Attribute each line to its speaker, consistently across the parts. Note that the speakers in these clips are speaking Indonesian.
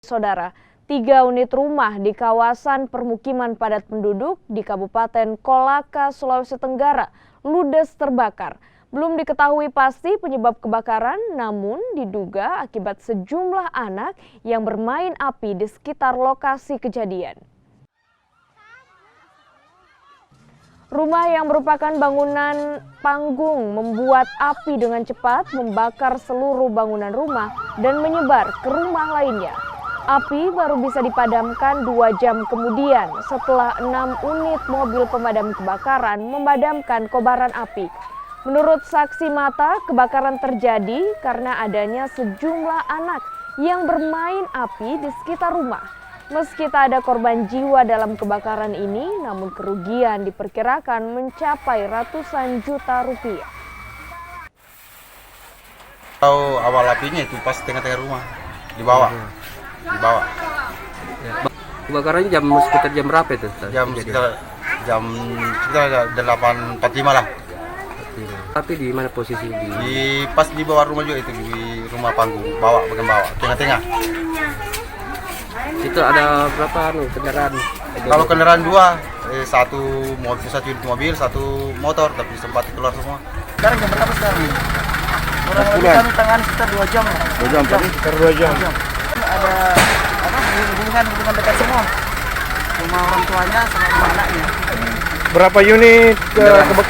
Speaker 1: Saudara, 3 unit rumah di kawasan permukiman padat penduduk di Kabupaten Kolaka, Sulawesi Tenggara ludes terbakar. Belum diketahui pasti penyebab kebakaran, namun diduga akibat sejumlah anak yang bermain api di sekitar lokasi kejadian. Rumah yang merupakan bangunan panggung membuat api dengan cepat membakar seluruh bangunan rumah dan menyebar ke rumah lainnya. Api baru bisa dipadamkan 2 jam kemudian setelah 6 unit mobil pemadam kebakaran memadamkan kobaran api. Menurut saksi mata, kebakaran terjadi karena adanya sejumlah anak yang bermain api di sekitar rumah. Meski tak ada korban jiwa dalam kebakaran ini, namun kerugian diperkirakan mencapai ratusan juta rupiah.
Speaker 2: Tahu awal apinya itu pas tengah-tengah rumah, dibawa.
Speaker 3: Kebakarannya sekitar jam berapa itu?
Speaker 2: Sekitar 8.45 lah.
Speaker 3: Tapi di mana posisi
Speaker 2: Pas di bawah rumah juga itu, di rumah panggung, bagian bawah, tengah-tengah.
Speaker 3: Itu ada berapa kendaraan?
Speaker 2: Kalau kendaraan 2, satu mobil, satu motor, tapi sempat keluar semua.
Speaker 4: Sekarang jam berapa sekarang? Kurang lebih kami tangani sekitar 2 jam.
Speaker 2: 2 jam tadi? Sekitar 2 jam.
Speaker 4: Ada hubungan dekat semua. Rumah orang tuanya sama rumah anaknya.
Speaker 5: Berapa unit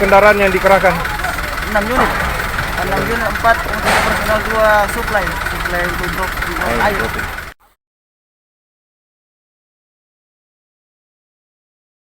Speaker 5: kendaraan yang dikerahkan?
Speaker 4: 6 unit. 6 unit, 4 untuk personal, 2 supply untuk air.